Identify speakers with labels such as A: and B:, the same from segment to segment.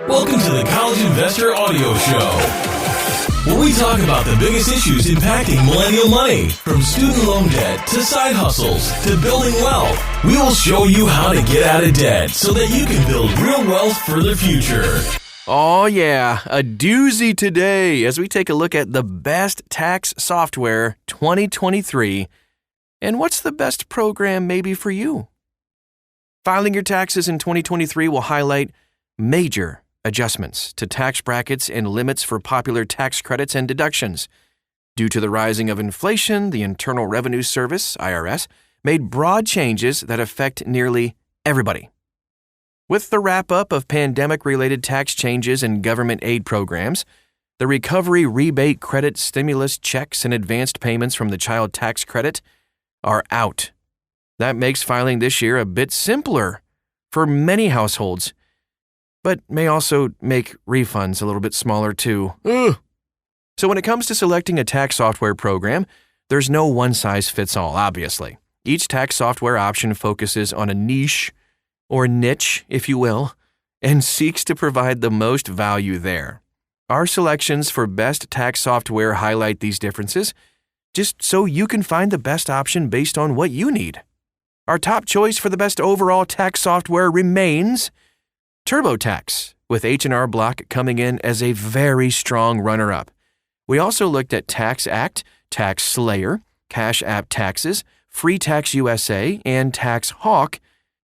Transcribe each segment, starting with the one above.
A: Welcome to the College Investor Audio Show, where we talk about the biggest issues impacting millennial money, from student loan debt to side hustles to building wealth. We will show you how to get out of debt so that you can build real wealth for the future.
B: Oh yeah, a doozy today as we take a look at the best tax software 2023 and what's the best program maybe for you. Filing your taxes in 2023 will highlight major adjustments to tax brackets and limits for popular tax credits and deductions. Due to the rising of inflation, the Internal Revenue Service, IRS, made broad changes that affect nearly everybody. With the wrap-up of pandemic-related tax changes and government aid programs, the recovery rebate credit stimulus checks and advanced payments from the child tax credit are out. That makes filing this year a bit simpler for many households, but may also make refunds a little bit smaller too. Ugh. So when it comes to selecting a tax software program, there's no one-size-fits-all, obviously. Each tax software option focuses on a niche, or niche, if you will, and seeks to provide the most value there. Our selections for best tax software highlight these differences, just so you can find the best option based on what you need. Our top choice for the best overall tax software remains TurboTax, with H&R Block coming in as a very strong runner-up. We also looked at TaxAct, TaxSlayer, Cash App Taxes, Free Tax USA, and TaxHawk,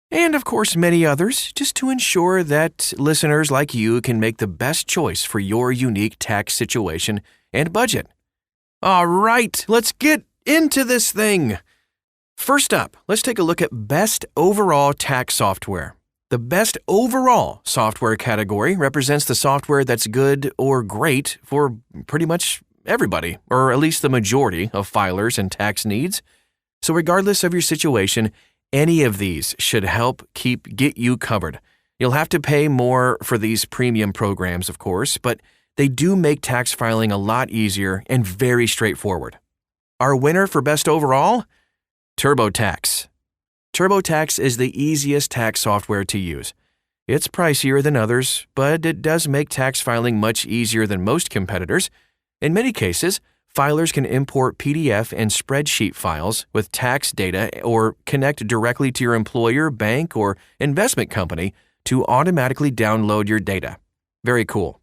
B: and of course many others, just to ensure that listeners like you can make the best choice for your unique tax situation and budget. All right, let's get into this thing. First up, let's take a look at best overall tax software. The best overall software category represents the software that's good or great for pretty much everybody, or at least the majority of filers and tax needs. So regardless of your situation, any of these should help get you covered. You'll have to pay more for these premium programs, of course, but they do make tax filing a lot easier and very straightforward. Our winner for best overall? TurboTax. TurboTax is the easiest tax software to use. It's pricier than others, but it does make tax filing much easier than most competitors. In many cases, filers can import PDF and spreadsheet files with tax data or connect directly to your employer, bank, or investment company to automatically download your data. Very cool.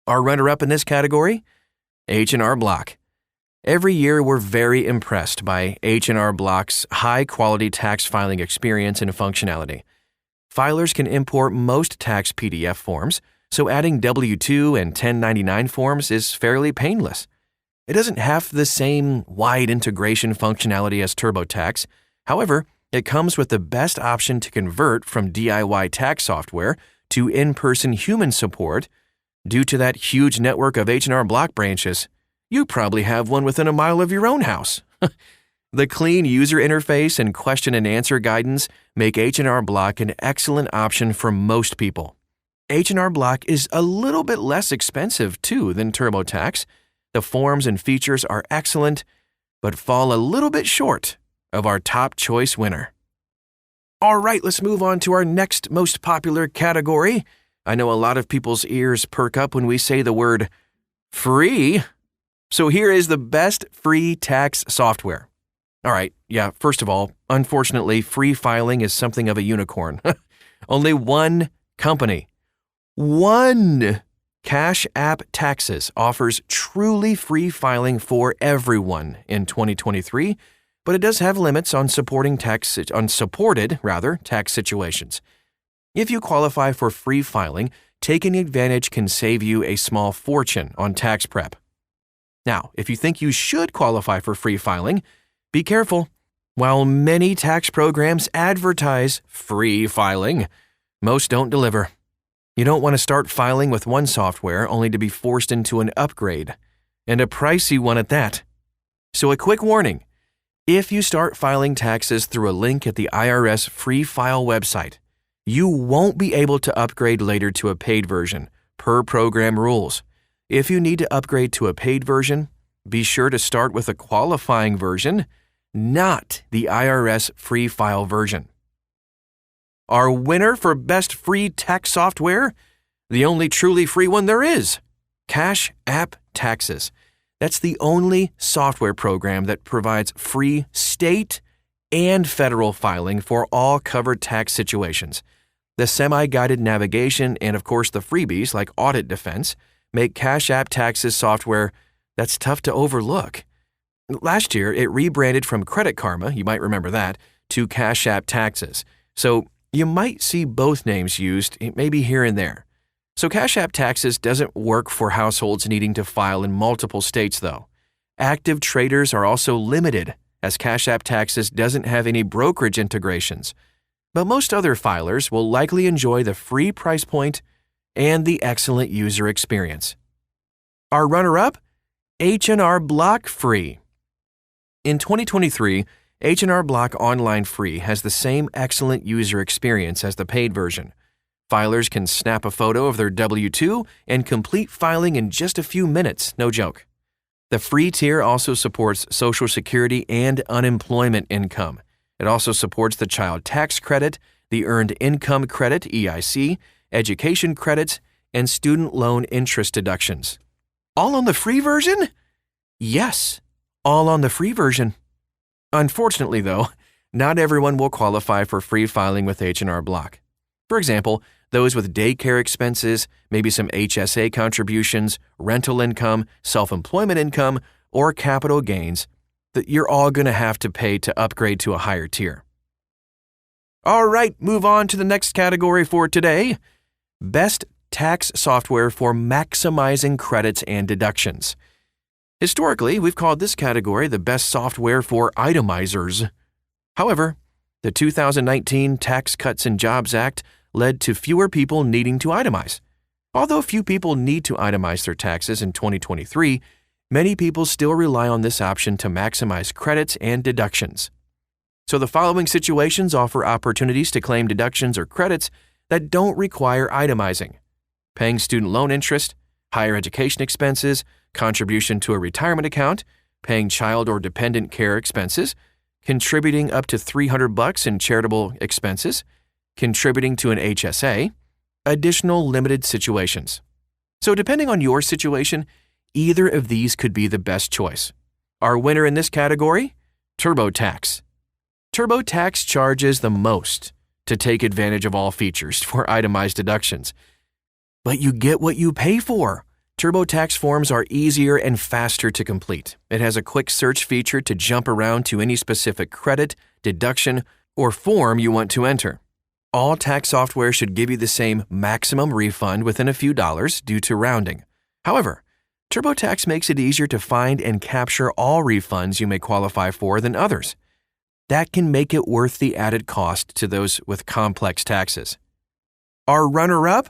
B: Our runner-up in this category? H&R Block. Every year, we're very impressed by H&R Block's high-quality tax filing experience and functionality. Filers can import most tax PDF forms, so adding W-2 and 1099 forms is fairly painless. It doesn't have the same wide integration functionality as TurboTax. However, it comes with the best option to convert from DIY tax software to in-person human support. Due to that huge network of H&R Block branches, you probably have one within a mile of your own house. The clean user interface and question and answer guidance make H&R Block an excellent option for most people. H&R Block is a little bit less expensive, too, than TurboTax. The forms and features are excellent, but fall a little bit short of our top choice winner. All right, let's move on to our next most popular category. I know a lot of people's ears perk up when we say the word free. So here is the best free tax software. All right, yeah, first of all, unfortunately, free filing is something of a unicorn. Only one company, one Cash App Taxes offers truly free filing for everyone in 2023, but it does have limits on supported tax situations. If you qualify for free filing, taking advantage can save you a small fortune on tax prep. Now, if you think you should qualify for free filing, be careful. While many tax programs advertise free filing, most don't deliver. You don't want to start filing with one software only to be forced into an upgrade, and a pricey one at that. So a quick warning. If you start filing taxes through a link at the IRS Free File website, you won't be able to upgrade later to a paid version, per program rules. If you need to upgrade to a paid version, be sure to start with a qualifying version, not the IRS Free File version. Our winner for best free tax software? The only truly free one there is. Cash App Taxes. That's the only software program that provides free state and federal filing for all covered tax situations. The semi-guided navigation and, of course, the freebies like audit defense make Cash App Taxes software that's tough to overlook. Last year, it rebranded from Credit Karma, you might remember that, to Cash App Taxes. So you might see both names used, maybe here and there. So Cash App Taxes doesn't work for households needing to file in multiple states, though. Active traders are also limited, as Cash App Taxes doesn't have any brokerage integrations. But most other filers will likely enjoy the free price point and the excellent user experience. Our runner-up? H&R Block Free. In 2023, H&R Block Online Free has the same excellent user experience as the paid version. Filers can snap a photo of their W-2 and complete filing in just a few minutes, no joke. The free tier also supports Social Security and unemployment income. It also supports the Child Tax Credit, the Earned Income Credit, EIC, education credits, and student loan interest deductions. All on the free version? Yes, all on the free version. Unfortunately, though, not everyone will qualify for free filing with H&R Block. For example, those with daycare expenses, maybe some HSA contributions, rental income, self-employment income, or capital gains that you're all going to have to pay to upgrade to a higher tier. All right, move on to the next category for today. Best tax software for maximizing credits and deductions. Historically, we've called this category the best software for itemizers. However, the 2019 Tax Cuts and Jobs Act led to fewer people needing to itemize. Although few people need to itemize their taxes in 2023, many people still rely on this option to maximize credits and deductions. So the following situations offer opportunities to claim deductions or credits that don't require itemizing: paying student loan interest, higher education expenses, contribution to a retirement account, paying child or dependent care expenses, contributing up to $300 in charitable expenses, contributing to an HSA, additional limited situations. So depending on your situation, either of these could be the best choice. Our winner in this category? TurboTax. TurboTax charges the most to take advantage of all features for itemized deductions. But you get what you pay for. TurboTax forms are easier and faster to complete. It has a quick search feature to jump around to any specific credit, deduction, or form you want to enter. All tax software should give you the same maximum refund within a few dollars due to rounding. However, TurboTax makes it easier to find and capture all refunds you may qualify for than others. That can make it worth the added cost to those with complex taxes. Our runner-up?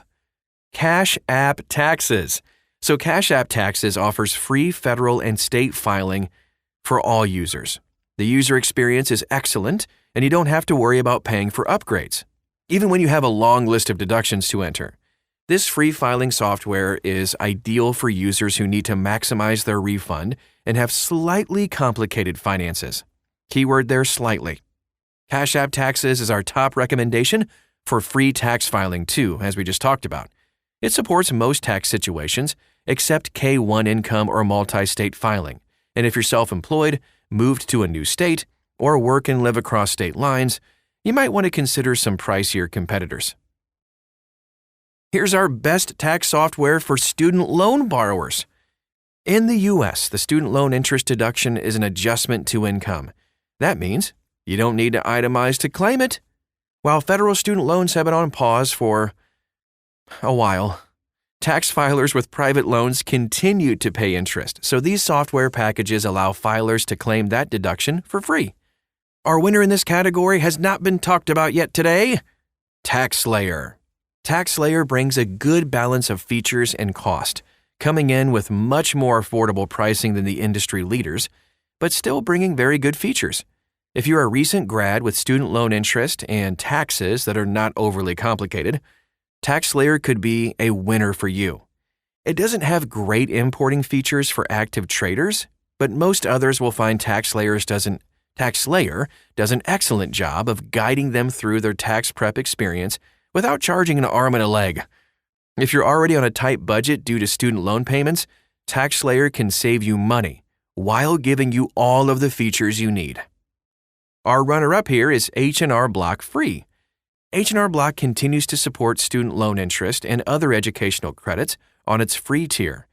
B: Cash App Taxes. So Cash App Taxes offers free federal and state filing for all users. The user experience is excellent, and you don't have to worry about paying for upgrades, even when you have a long list of deductions to enter. This free filing software is ideal for users who need to maximize their refund and have slightly complicated finances. Keyword there, slightly. Cash App Taxes is our top recommendation for free tax filing too, as we just talked about. It supports most tax situations except K-1 income or multi-state filing. And if you're self-employed, moved to a new state, or work and live across state lines, you might want to consider some pricier competitors. Here's our best tax software for student loan borrowers. In the U.S., the student loan interest deduction is an adjustment to income. That means you don't need to itemize to claim it. While federal student loans have been on pause for a while, tax filers with private loans continue to pay interest, so these software packages allow filers to claim that deduction for free. Our winner in this category has not been talked about yet today: TaxSlayer. TaxSlayer brings a good balance of features and cost, coming in with much more affordable pricing than the industry leaders, but still bringing very good features. If you're a recent grad with student loan interest and taxes that are not overly complicated, TaxSlayer could be a winner for you. It doesn't have great importing features for active traders, but most others will find TaxSlayer does an excellent job of guiding them through their tax prep experience without charging an arm and a leg. If you're already on a tight budget due to student loan payments, TaxSlayer can save you money while giving you all of the features you need. Our runner-up here is H&R Block Free. H&R Block continues to support student loan interest and other educational credits on its free tier.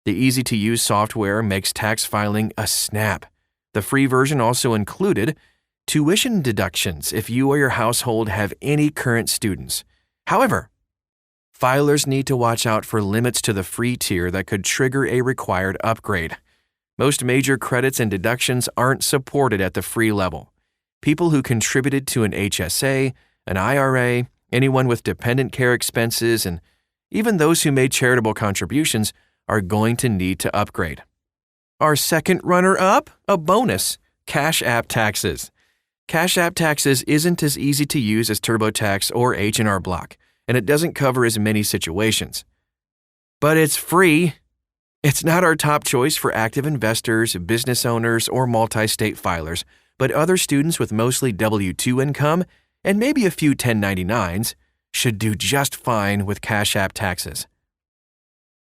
B: The easy-to-use software makes tax filing a snap. The free version also included tuition deductions if you or your household have any current students. However, filers need to watch out for limits to the free tier that could trigger a required upgrade. Most major credits and deductions aren't supported at the free level. People who contributed to an HSA, an IRA, anyone with dependent care expenses, and even those who made charitable contributions are going to need to upgrade. Our second runner-up, a bonus, Cash App Taxes. Cash App Taxes isn't as easy to use as TurboTax or H&R Block, and it doesn't cover as many situations. But it's free. It's not our top choice for active investors, business owners, or multi-state filers, but other students with mostly W-2 income and maybe a few 1099s should do just fine with Cash App Taxes.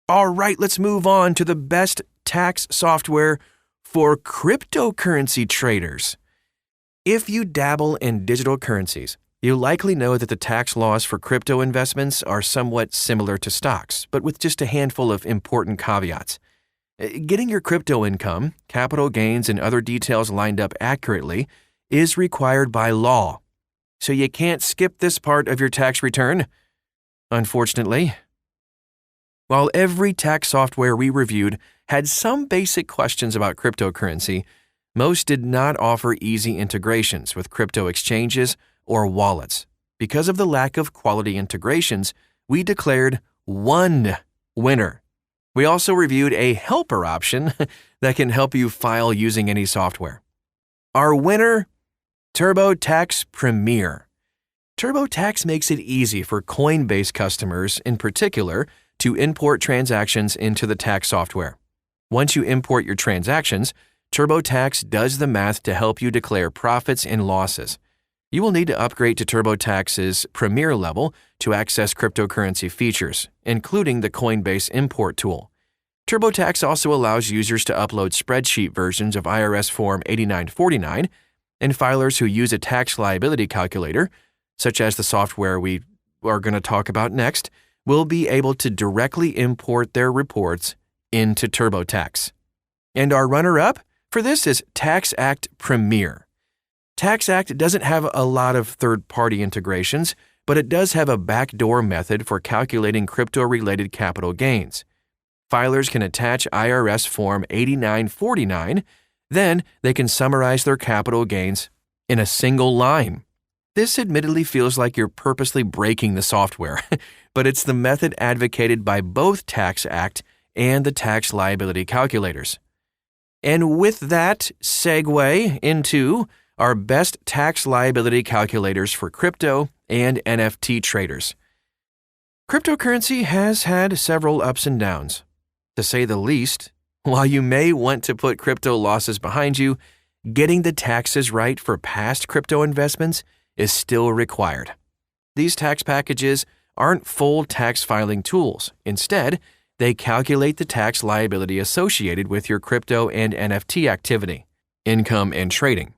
B: All right, let's move on to the best tax software for cryptocurrency traders. If you dabble in digital currencies, you likely know that the tax laws for crypto investments are somewhat similar to stocks, but with just a handful of important caveats. Getting your crypto income, capital gains, and other details lined up accurately is required by law, so you can't skip this part of your tax return, unfortunately. While every tax software we reviewed had some basic questions about cryptocurrency, most did not offer easy integrations with crypto exchanges or wallets. Because of the lack of quality integrations, we declared one winner. We also reviewed a helper option that can help you file using any software. Our winner, TurboTax Premier. TurboTax makes it easy for Coinbase customers, in particular, to import transactions into the tax software. Once you import your transactions, TurboTax does the math to help you declare profits and losses. You will need to upgrade to TurboTax's Premier level to access cryptocurrency features, including the Coinbase import tool. TurboTax also allows users to upload spreadsheet versions of IRS Form 8949, and filers who use a tax liability calculator, such as the software we are going to talk about next, will be able to directly import their reports into TurboTax. And our runner-up for this is TaxAct Premier. TaxAct doesn't have a lot of third-party integrations, but it does have a backdoor method for calculating crypto-related capital gains. Filers can attach IRS Form 8949, then they can summarize their capital gains in a single line. This admittedly feels like you're purposely breaking the software, but it's the method advocated by both TaxAct and the tax liability calculators. And with that segue into our best tax liability calculators for crypto and NFT traders. Cryptocurrency has had several ups and downs. To say the least, while you may want to put crypto losses behind you, getting the taxes right for past crypto investments is still required. These tax packages aren't full tax filing tools. Instead, they calculate the tax liability associated with your crypto and NFT activity, income, and trading.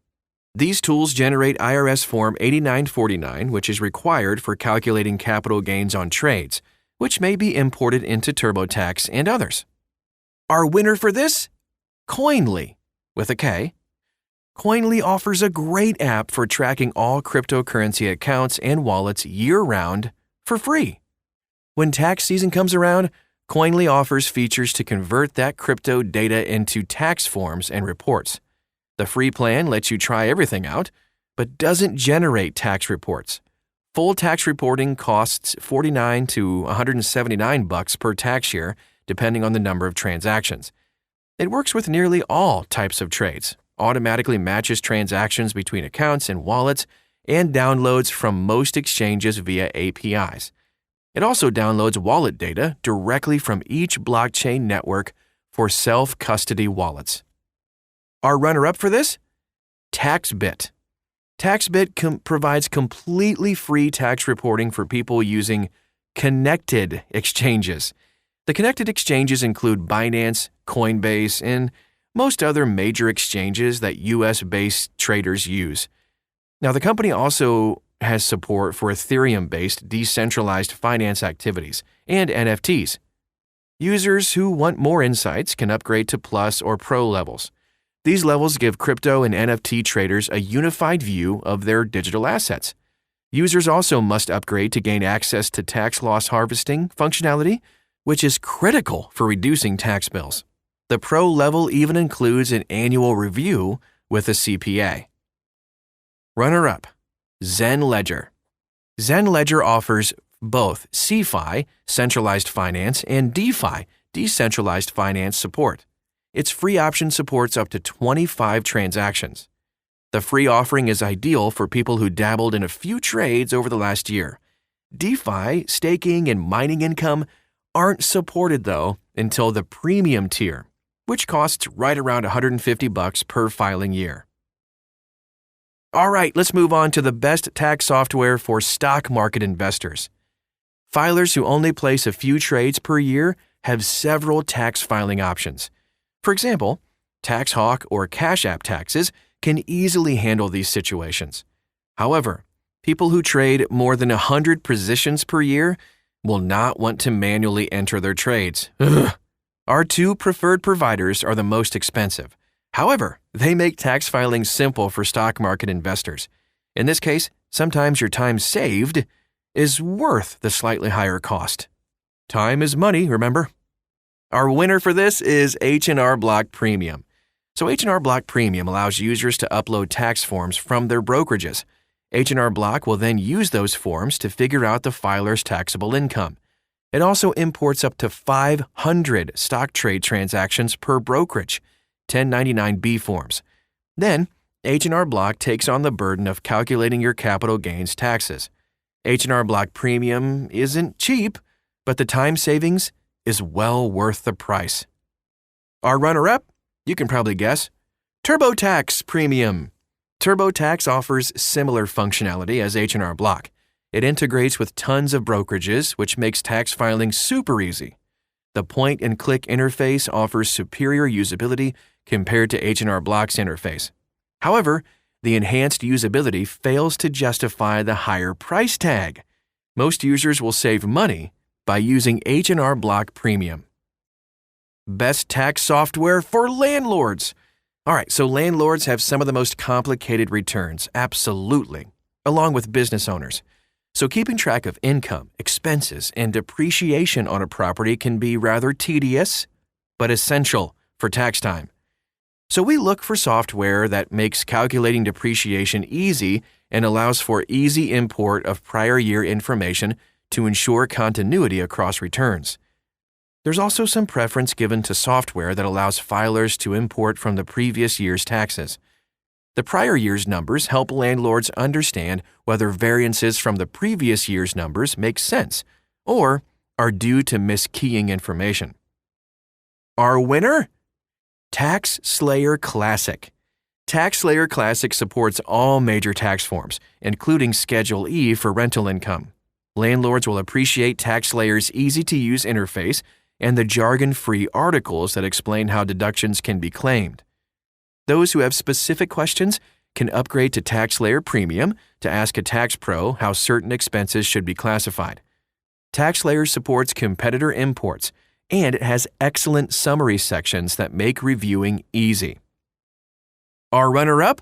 B: These tools generate IRS Form 8949, which is required for calculating capital gains on trades, which may be imported into TurboTax and others. Our winner for this? Coinly, with a K. Coinly offers a great app for tracking all cryptocurrency accounts and wallets year-round for free. When tax season comes around, Coinly offers features to convert that crypto data into tax forms and reports. The free plan lets you try everything out, but doesn't generate tax reports. Full tax reporting costs $49 to $179 per tax year, depending on the number of transactions. It works with nearly all types of trades, automatically matches transactions between accounts and wallets, and downloads from most exchanges via APIs. It also downloads wallet data directly from each blockchain network for self-custody wallets. Our runner-up for this? TaxBit. TaxBit provides completely free tax reporting for people using connected exchanges. The connected exchanges include Binance, Coinbase, and most other major exchanges that US-based traders use. Now, the company also has support for Ethereum-based decentralized finance activities and NFTs. Users who want more insights can upgrade to Plus or Pro levels. These levels give crypto and NFT traders a unified view of their digital assets. Users also must upgrade to gain access to tax loss harvesting functionality, which is critical for reducing tax bills. The Pro level even includes an annual review with a CPA. Runner-up, Zen Ledger. Zen Ledger offers both CeFi, centralized finance, and DeFi, decentralized finance support. Its free option supports up to 25 transactions. The free offering is ideal for people who dabbled in a few trades over the last year. DeFi, staking, and mining income aren't supported, though, until the premium tier, which costs right around $150 per filing year. All right, let's move on to the best tax software for stock market investors. Filers who only place a few trades per year have several tax filing options. For example, TaxHawk or Cash App Taxes can easily handle these situations. However, people who trade more than 100 positions per year will not want to manually enter their trades. Our two preferred providers are the most expensive. However, they make tax filing simple for stock market investors. In this case, sometimes your time saved is worth the slightly higher cost. Time is money, remember? Our winner for this is H&R Block Premium. So H&R Block Premium allows users to upload tax forms from their brokerages. H&R Block will then use those forms to figure out the filer's taxable income. It also imports up to 500 stock trade transactions per brokerage, 1099-B forms. Then, H&R Block takes on the burden of calculating your capital gains taxes. H&R Block Premium isn't cheap, but the time savings is well worth the price. Our runner-up? You can probably guess. TurboTax Premium. TurboTax offers similar functionality as H&R Block. It integrates with tons of brokerages, which makes tax filing super easy. The point-and-click interface offers superior usability compared to H&R Block's interface. However, the enhanced usability fails to justify the higher price tag. Most users will save money by using H&R Block Premium. Best tax software for landlords. All right, so landlords have some of the most complicated returns, absolutely, along with business owners. So keeping track of income, expenses, and depreciation on a property can be rather tedious, but essential for tax time. So we look for software that makes calculating depreciation easy and allows for easy import of prior year information to ensure continuity across returns. There's also some preference given to software that allows filers to import from the previous year's taxes. The prior year's numbers help landlords understand whether variances from the previous year's numbers make sense or are due to miskeying information. Our winner? TaxSlayer Classic. TaxSlayer Classic supports all major tax forms, including Schedule E for rental income. Landlords will appreciate TaxSlayer's easy-to-use interface and the jargon-free articles that explain how deductions can be claimed. Those who have specific questions can upgrade to TaxSlayer Premium to ask a tax pro how certain expenses should be classified. TaxSlayer supports competitor imports, and it has excellent summary sections that make reviewing easy. Our runner-up?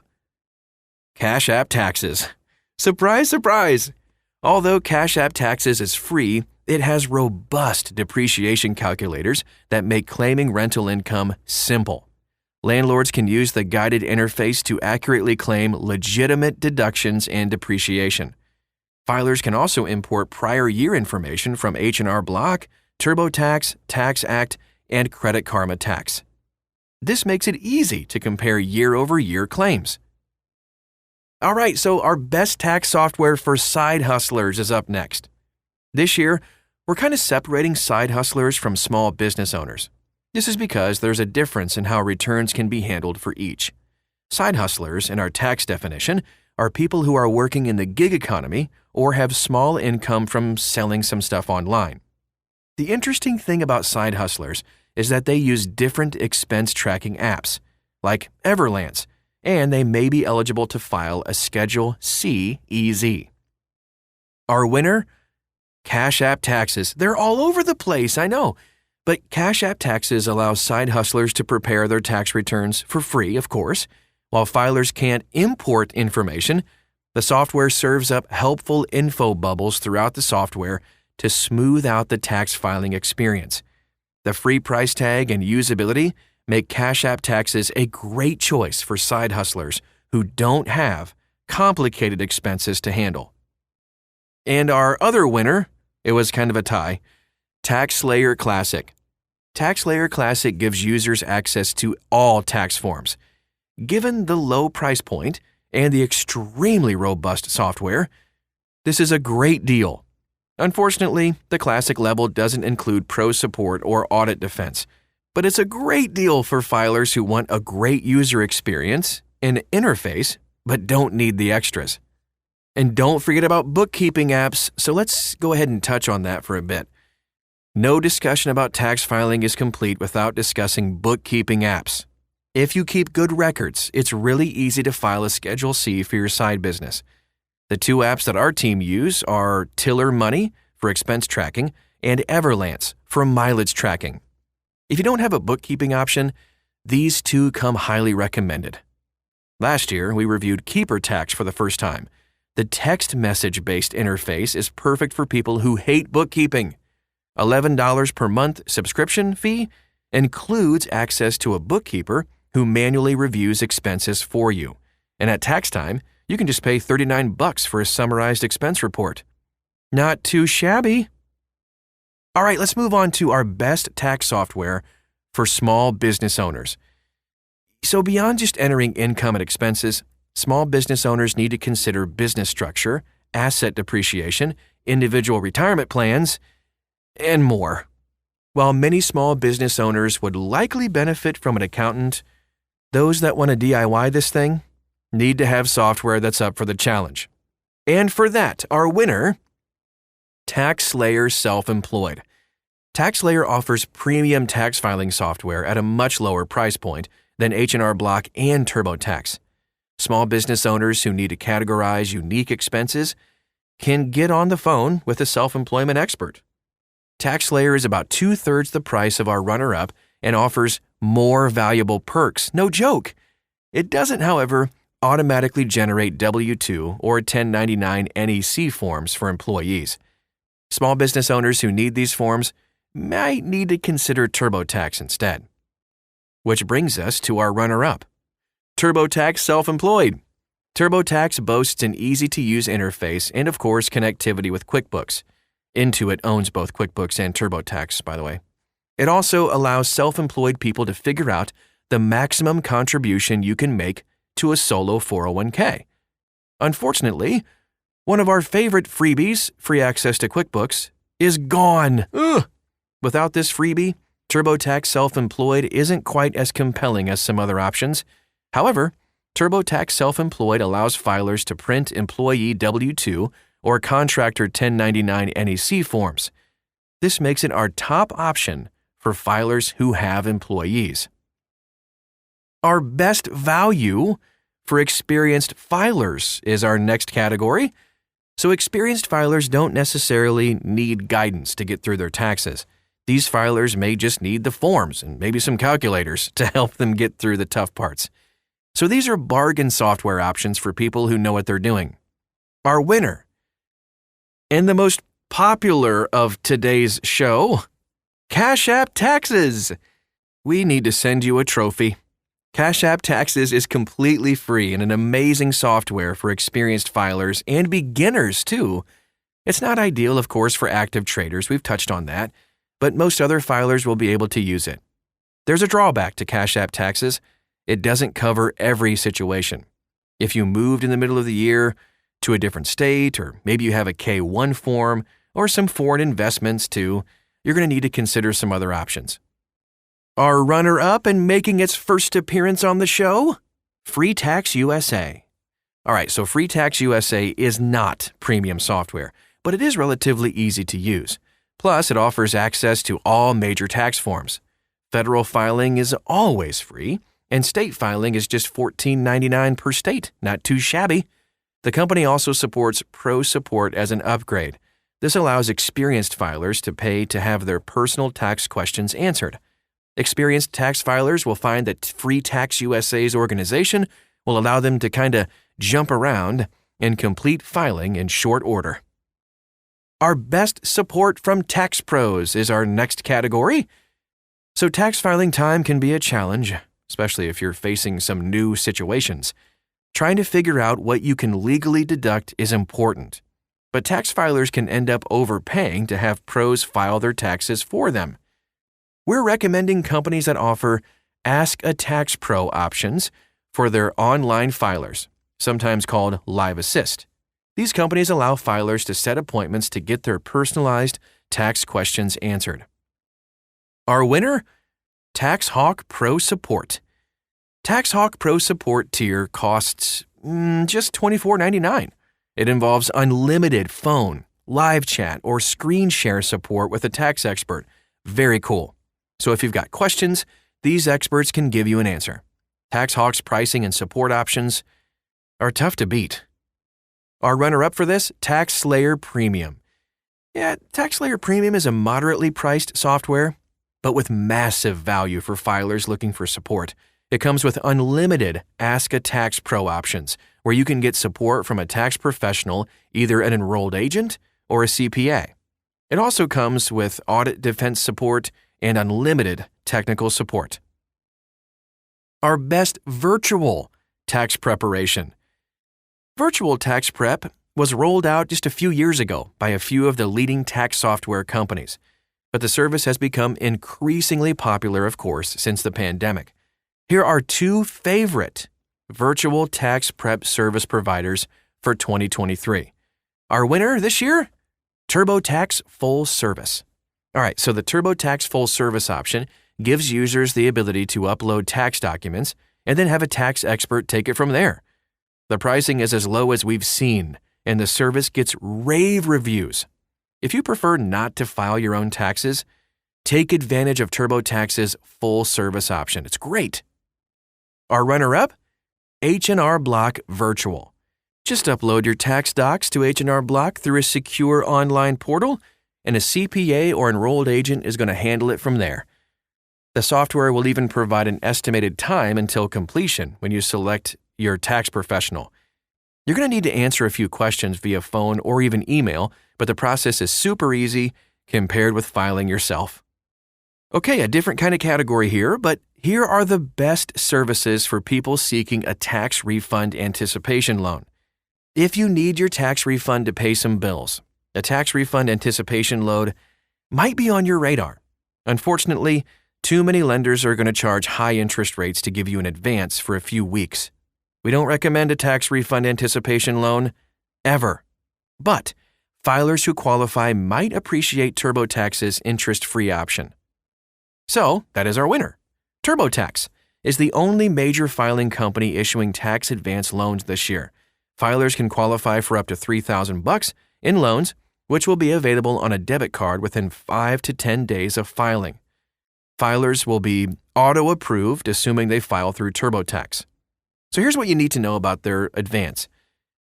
B: Cash App Taxes. Surprise, surprise! Although Cash App Taxes is free, it has robust depreciation calculators that make claiming rental income simple. Landlords can use the guided interface to accurately claim legitimate deductions and depreciation. Filers can also import prior year information from H&R Block, TurboTax, TaxAct, and Credit Karma Tax. This makes it easy to compare year-over-year claims. All right, so our best tax software for side hustlers is up next. This year, we're kind of separating side hustlers from small business owners. This is because there's a difference in how returns can be handled for each. Side hustlers, in our tax definition, are people who are working in the gig economy or have small income from selling some stuff online. The interesting thing about side hustlers is that they use different expense tracking apps, like Everlance, and they may be eligible to file a Schedule C EZ. Our winner? Cash App taxes. They're all over the place, I know. But Cash App taxes allows side hustlers to prepare their tax returns for free, of course. While filers can't import information, the software serves up helpful info bubbles throughout the software to smooth out the tax filing experience. The free price tag and usability make Cash App taxes a great choice for side hustlers who don't have complicated expenses to handle. And our other winner, it was kind of a tie, TaxSlayer Classic. TaxSlayer Classic gives users access to all tax forms. Given the low price point and the extremely robust software, this is a great deal. Unfortunately, the Classic level doesn't include pro support or audit defense, but it's a great deal for filers who want a great user experience and interface but don't need the extras. And don't forget about bookkeeping apps, so let's go ahead and touch on that for a bit. No discussion about tax filing is complete without discussing bookkeeping apps. If you keep good records, it's really easy to file a Schedule C for your side business. The two apps that our team use are Tiller Money for expense tracking and Everlance for mileage tracking. If you don't have a bookkeeping option, these two come highly recommended. Last year, we reviewed Keeper Tax for the first time. The text message-based interface is perfect for people who hate bookkeeping. $11 per month subscription fee includes access to a bookkeeper who manually reviews expenses for you. And at tax time, you can just pay $39 for a summarized expense report. Not too shabby. All right, let's move on to our best tax software for small business owners. So beyond just entering income and expenses, small business owners need to consider business structure, asset depreciation, individual retirement plans, and more. While many small business owners would likely benefit from an accountant, those that want to DIY this thing need to have software that's up for the challenge. And for that, our winner, TaxSlayer Self-Employed. TaxSlayer offers premium tax filing software at a much lower price point than H&R Block and TurboTax. Small business owners who need to categorize unique expenses can get on the phone with a self-employment expert. TaxSlayer is about 2/3 the price of our runner-up and offers more valuable perks. No joke. It doesn't, however, automatically generate W-2 or 1099 NEC forms for employees. Small business owners who need these forms might need to consider TurboTax instead. Which brings us to our runner-up, TurboTax Self-Employed. TurboTax boasts an easy-to-use interface and, of course, connectivity with QuickBooks. Intuit owns both QuickBooks and TurboTax, by the way. It also allows self-employed people to figure out the maximum contribution you can make to a solo 401k. Unfortunately, one of our favorite freebies, free access to QuickBooks, is gone. Ugh. Without this freebie, TurboTax Self-Employed isn't quite as compelling as some other options. However, TurboTax Self-Employed allows filers to print employee W-2 or contractor 1099 NEC forms. This makes it our top option for filers who have employees. Our best value for experienced filers is our next category. So experienced filers don't necessarily need guidance to get through their taxes. These filers may just need the forms and maybe some calculators to help them get through the tough parts. So these are bargain software options for people who know what they're doing. Our winner, and the most popular of today's show, Cash App Taxes. We need to send you a trophy. Cash App Taxes is completely free and an amazing software for experienced filers and beginners, too. It's not ideal, of course, for active traders. We've touched on that. But most other filers will be able to use it. There's a drawback to Cash App Taxes. It doesn't cover every situation. If you moved in the middle of the year to a different state, or maybe you have a K-1 form, or some foreign investments too, you're going to need to consider some other options. Our runner-up and making its first appearance on the show? Free Tax USA. All right, so Free Tax USA is not premium software, but it is relatively easy to use. Plus, it offers access to all major tax forms. Federal filing is always free, and state filing is just $14.99 per state, not too shabby. The company also supports Pro Support as an upgrade. This allows experienced filers to pay to have their personal tax questions answered. Experienced tax filers will find that Free Tax USA's organization will allow them to kind of jump around and complete filing in short order. Our best support from tax pros is our next category. So tax filing time can be a challenge, especially if you're facing some new situations. Trying to figure out what you can legally deduct is important, but tax filers can end up overpaying to have pros file their taxes for them. We're recommending companies that offer Ask a Tax Pro options for their online filers, sometimes called Live Assist. These companies allow filers to set appointments to get their personalized tax questions answered. Our winner? TaxHawk Pro Support. TaxHawk Pro Support tier costs just $24.99. It involves unlimited phone, live chat, or screen share support with a tax expert. Very cool. So if you've got questions, these experts can give you an answer. TaxHawk's pricing and support options are tough to beat. Our runner-up for this, TaxSlayer Premium. Yeah, TaxSlayer Premium is a moderately priced software, but with massive value for filers looking for support. It comes with unlimited Ask a Tax Pro options, where you can get support from a tax professional, either an enrolled agent or a CPA. It also comes with audit defense support and unlimited technical support. Our best virtual tax preparation. Virtual tax prep was rolled out just a few years ago by a few of the leading tax software companies, but the service has become increasingly popular, of course, since the pandemic. Here are two favorite virtual tax prep service providers for 2023. Our winner this year? TurboTax Full Service. All right, so the TurboTax Full Service option gives users the ability to upload tax documents and then have a tax expert take it from there. The pricing is as low as we've seen, and the service gets rave reviews. If you prefer not to file your own taxes, take advantage of TurboTax's full service option. It's great. Our runner-up? H&R Block Virtual. Just upload your tax docs to H&R Block through a secure online portal, and a CPA or enrolled agent is going to handle it from there. The software will even provide an estimated time until completion when you select your tax professional. You're going to need to answer a few questions via phone or even email, but the process is super easy compared with filing yourself. Okay, a different kind of category here, but here are the best services for people seeking a tax refund anticipation loan. If you need your tax refund to pay some bills, a tax refund anticipation loan might be on your radar. Unfortunately, too many lenders are going to charge high interest rates to give you an advance for a few weeks. We don't recommend a tax refund anticipation loan, ever. But filers who qualify might appreciate TurboTax's interest-free option. So, that is our winner. TurboTax is the only major filing company issuing tax advance loans this year. Filers can qualify for up to $3,000 in loans, which will be available on a debit card within 5 to 10 days of filing. Filers will be auto-approved, assuming they file through TurboTax. So here's what you need to know about their advance.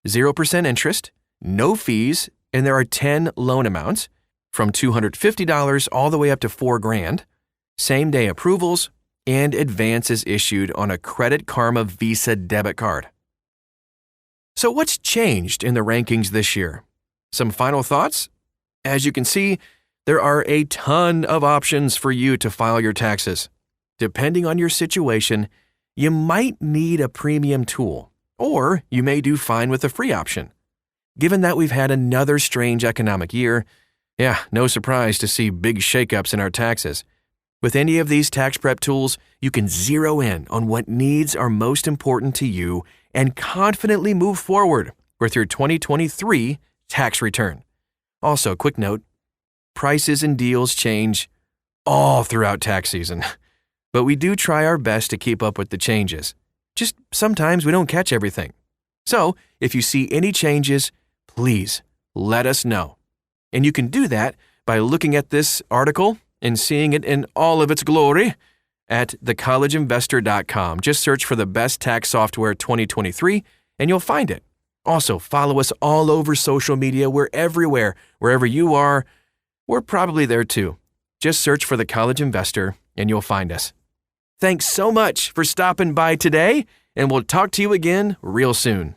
B: 0% interest, no fees, and there are 10 loan amounts, from $250 all the way up to $4,000, same-day approvals, and advance is issued on a Credit Karma Visa debit card. So what's changed in the rankings this year? Some final thoughts? As you can see, there are a ton of options for you to file your taxes. Depending on your situation, you might need a premium tool, or you may do fine with a free option. Given that we've had another strange economic year, no surprise to see big shakeups in our taxes. With any of these tax prep tools, you can zero in on what needs are most important to you and confidently move forward with your 2023 tax return. Also, quick note, prices and deals change all throughout tax season, but we do try our best to keep up with the changes. Just sometimes we don't catch everything. So, if you see any changes, please let us know. And you can do that by looking at this article and seeing it in all of its glory at thecollegeinvestor.com. Just search for the best tax software 2023 and you'll find it. Also, follow us all over social media. We're everywhere. Wherever you are, we're probably there too. Just search for The College Investor and you'll find us. Thanks so much for stopping by today, and we'll talk to you again real soon.